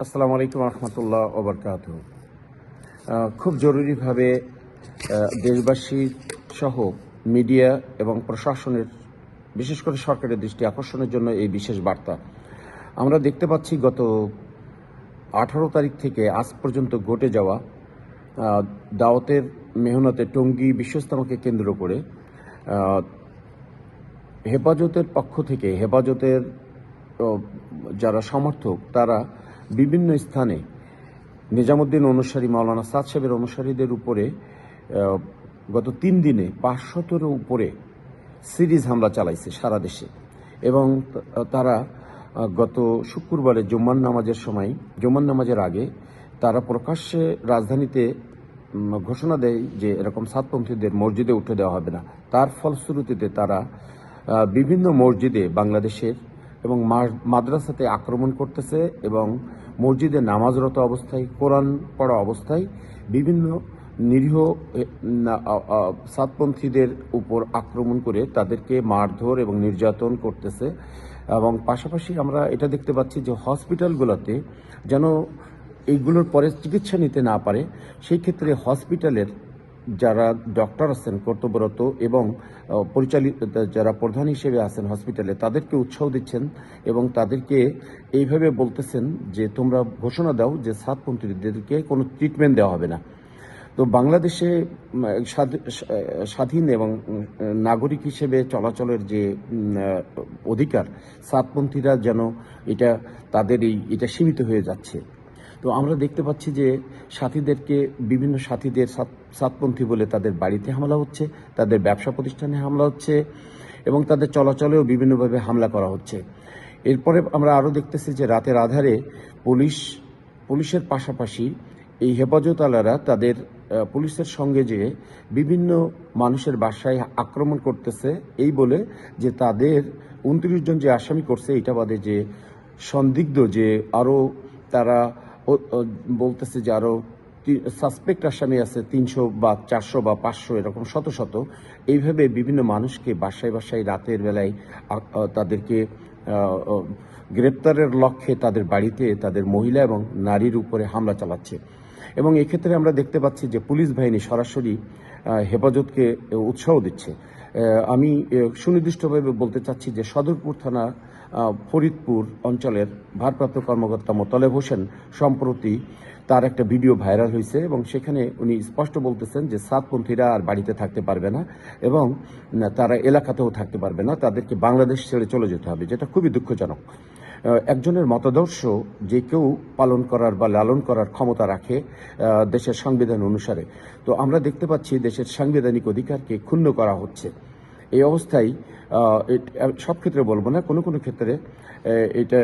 আসসালামু আলাইকুম রহমতুল্লাহ ওবরকাত। খুব জরুরিভাবে দেশবাসী সহ মিডিয়া এবং প্রশাসনের, বিশেষ করে সরকারের দৃষ্টি আকর্ষণের জন্য এই বিশেষ বার্তা। আমরা দেখতে পাচ্ছি গত 18 তারিখ থেকে আজ পর্যন্ত ঘটে যাওয়া দাওয়াতের মেহনতে টঙ্গী বিশ্ব ইজতেমাকে কেন্দ্র করে হেফাজতের পক্ষ থেকে, হেফাজতের যারা সমর্থক তারা বিভিন্ন স্থানে নিজামুদ্দিন অনুসারী মাওলানা সাদ সাহেবের অনুসারীদের উপরে গত 3 দিনে 500-এর উপরে সিরিজ হামলা চালাইছে সারা দেশে। এবং তারা গত শুক্রবারে জুম্মার নামাজের আগে তারা প্রকাশ্যে রাজধানীতে ঘোষণা দেয় যে এরকম সাতপন্থীদের মসজিদে উঠে দেওয়া হবে না। তার ফলশ্রুতিতে তারা বিভিন্ন মসজিদে বাংলাদেশের এবং মাদ্রাসাতে আক্রমণ করতেছে এবং মসজিদে নামাজরত অবস্থায়, কোরআন পড়া অবস্থায় বিভিন্ন নিরীহ সাতপন্থীদের উপর আক্রমণ করে তাদেরকে মারধর এবং নির্যাতন করতেছে। এবং পাশাপাশি আমরা এটা দেখতে পাচ্ছি যে হসপিটালগুলোতে যেন এইগুলোর পরে চিকিৎসা নিতে না পারে, সেই ক্ষেত্রে হসপিটালের যারা ডক্টর আছেন কর্তব্যরত এবং পরিচালিত যারা প্রধান হিসেবে আছেন হসপিটালে, তাদেরকে উৎসাহ দিচ্ছেন এবং তাদেরকে এইভাবে বলতেছেন যে তোমরা ঘোষণা দাও যে সাতপন্থীদেরকে কোনো ট্রিটমেন্ট দেওয়া হবে না। তো বাংলাদেশে স্বাধীন এবং নাগরিক হিসেবে চলাচলের যে অধিকার, সাতপন্থীরা যেন এটা সীমিত হয়ে যাচ্ছে। তো আমরা দেখতে পাচ্ছি যে বিভিন্ন সাথীদের সাতপন্থী বলে তাদের বাড়িতে হামলা হচ্ছে, তাদের ব্যবসা প্রতিষ্ঠানে হামলা হচ্ছে এবং তাদের চলাচলেও বিভিন্নভাবে হামলা করা হচ্ছে। এরপরে আমরা আরও দেখতেছি যে রাতের আধারে পুলিশের পাশাপাশি এই হেফাজত আলারা তাদের পুলিশের সঙ্গে যে বিভিন্ন মানুষের বাসায় আক্রমণ করতেছে, এই বলে যে তাদের 29 জন যে আসামি করছে এটা বাদে যে সন্দিগ্ধ যে আরও তারা বলতেছে যে আরও সাসপেক্ট আসামি আছে 300 বা 400 বা 500 এরকম শত শত, এইভাবে বিভিন্ন মানুষকে বাসায় বাসায় রাতের বেলায় তাদেরকে গ্রেপ্তারের লক্ষ্যে তাদের বাড়িতে তাদের মহিলা এবং নারীর উপরে হামলা চালাচ্ছে। এবং এক্ষেত্রে আমরা দেখতে পাচ্ছি যে পুলিশ বাহিনী সরাসরি হেফাজতকে উৎসাহ দিচ্ছে। আমি সুনির্দিষ্টভাবে বলতে চাচ্ছি যে সদরপুর থানা ফরিদপুর অঞ্চলের ভারপ্রাপ্ত কর্মকর্তা মোতালেব হোসেন সম্প্রতি তার একটা ভিডিও ভাইরাল হয়েছে এবং সেখানে উনি স্পষ্ট বলতেছেন যে সাতপন্থীরা আর বাড়িতে থাকতে পারবে না এবং তারা এলাকাতেও থাকতে পারবে না, তাদেরকে বাংলাদেশ ছেড়ে চলে যেতে হবে, যেটা খুবই দুঃখজনক। একজনের মতাদর্শ যে কেউ পালন করার বা লালন করার ক্ষমতা রাখে দেশের সংবিধান অনুসারে। তো আমরা দেখতে পাচ্ছি দেশের সাংবিধানিক অধিকারকে ক্ষুণ্ণ করা হচ্ছে। এই অবস্থায় সব ক্ষেত্রে বলবো না, কোনো কোনো ক্ষেত্রে এটা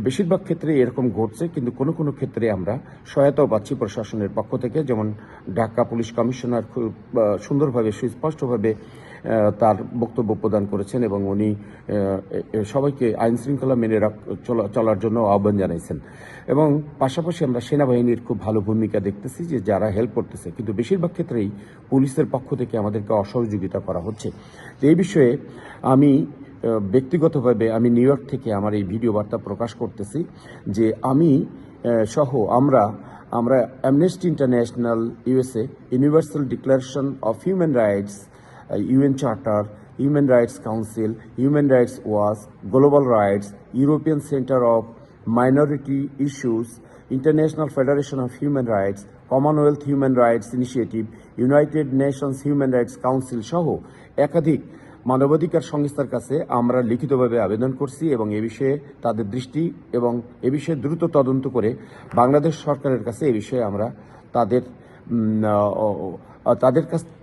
বেশিরভাগ ক্ষেত্রে এরকম ঘটছে, কিন্তু কোনো কোনো ক্ষেত্রে আমরা সহায়তাও পাচ্ছি প্রশাসনের পক্ষ থেকে। যেমন ঢাকা পুলিশ কমিশনার খুব সুন্দরভাবে সুস্পষ্টভাবে তার বক্তব্য প্রদান করেছেন এবং উনি সবাইকে আইন শৃঙ্খলা মেনে চলার জন্য আহ্বান জানাইছেন। এবং পাশাপাশি আমরা সেনাবাহিনীর খুব ভালো ভূমিকা দেখতেছি যে যারা হেল্প করতেছে, কিন্তু বেশিরভাগ ক্ষেত্রেই পুলিশের পক্ষ থেকে আমাদেরকে অসহযোগিতা করা হচ্ছে। তো এই বিষয়ে আমি ব্যক্তিগতভাবে নিউ ইয়র্ক থেকে আমার এই ভিডিও বার্তা প্রকাশ করতেছি যে আমি সহ আমরা amnesty international USA, universal declaration of human rights, UN Charter, Human Rights Council, Human Rights Watch, Global Rights, European Center of Minority Issues, International Federation of Human Rights, Commonwealth Human Rights Initiative, United Nations Human Rights Council সহ একাধিক মানবাধিকার সংস্থার কাছে আমরা লিখিতভাবে আবেদন করছি এবং এ বিষয়ে তাদের দৃষ্টি এবং এ বিষয়ে দ্রুত তদন্ত করে বাংলাদেশ সরকারের কাছে এ বিষয়ে আমরা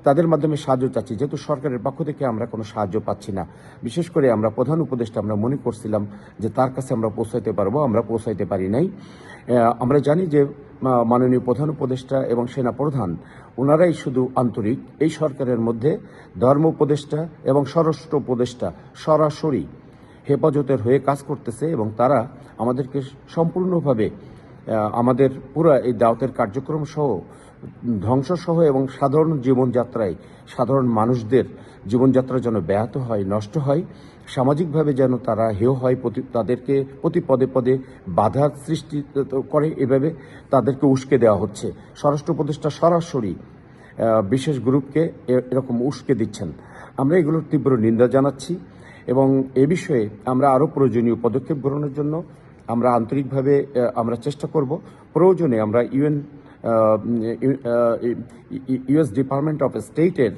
তাদের মাধ্যমে সাহায্য চাচ্ছি, যেহেতু সরকারের পক্ষ থেকে আমরা কোনো সাহায্য পাচ্ছি না। বিশেষ করে আমরা প্রধান উপদেষ্টা আমরা মনে করছিলাম যে তার কাছে আমরা পৌঁছাইতে পারবো, আমরা পৌঁছাইতে পারি নাই। আমরা জানি যে মাননীয় প্রধান উপদেষ্টা এবং সেনা প্রধান ওনারাই শুধু আন্তরিক। এই সরকারের মধ্যে ধর্ম উপদেষ্টা এবং স্বরাষ্ট্র উপদেষ্টা সরাসরি হেফাজতের হয়ে কাজ করতেছে এবং তারা আমাদেরকে সম্পূর্ণভাবে আমাদের পুরো এই দাওয়াতের কার্যক্রম সহ ধ্বংস সহ এবং সাধারণ জীবনযাত্রায় সাধারণ মানুষদের জীবনযাত্রা যেন ব্যাহত হয়, নষ্ট হয়, সামাজিকভাবে যেন তারা হেয় হয়, তাদেরকে প্রতি পদে পদে বাধার সৃষ্টি করে, এভাবে তাদেরকে উস্কে দেওয়া হচ্ছে। স্বরাষ্ট্র উপদেষ্টা সরাসরি বিশেষ গ্রুপকে এরকম উস্কে দিচ্ছেন। আমরা এগুলোর তীব্র নিন্দা জানাচ্ছি এবং এ বিষয়ে আমরা আরও প্রয়োজনীয় পদক্ষেপ গ্রহণের জন্য আমরা আন্তরিকভাবে আমরা চেষ্টা করব। প্রয়োজনে আমরা ইউএস ডিপার্টমেন্ট অফ স্টেটের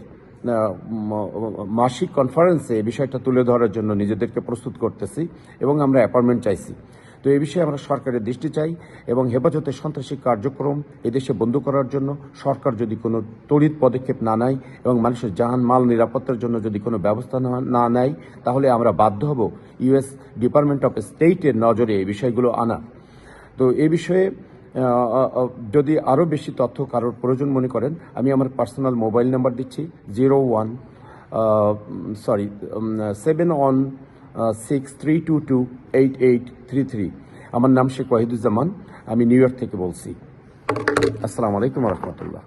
মাসিক কনফারেন্সে এই বিষয়টা তুলে ধরার জন্য নিজেদেরকে প্রস্তুত করতেছি এবং আমরা অ্যাপয়েন্টমেন্ট চাইছি। তো এই বিষয়ে আমরা সরকারের দৃষ্টি চাই এবং হেফাজতের সন্ত্রাসী কার্যক্রম এদেশে বন্ধ করার জন্য সরকার যদি কোনো তড়িৎ পদক্ষেপ না নেয় এবং মানুষের জান মাল নিরাপত্তার জন্য যদি কোনো ব্যবস্থা না নেয়, তাহলে আমরা বাধ্য হব ইউএস ডিপার্টমেন্ট অফ স্টেটের নজরে এই বিষয়গুলো আনা। তো এই বিষয়ে যদি আরও বেশি তথ্য কারোর প্রয়োজন মনে করেন, আমি আমার পার্সোনাল মোবাইল নাম্বার দিচ্ছি 716-322-8833। আমার নাম শেখ ওয়াহিদুজ্জামান, আমি নিউ ইয়র্ক থেকে বলছি। আসসালামু আলাইকুম রহমতুল্লাহ।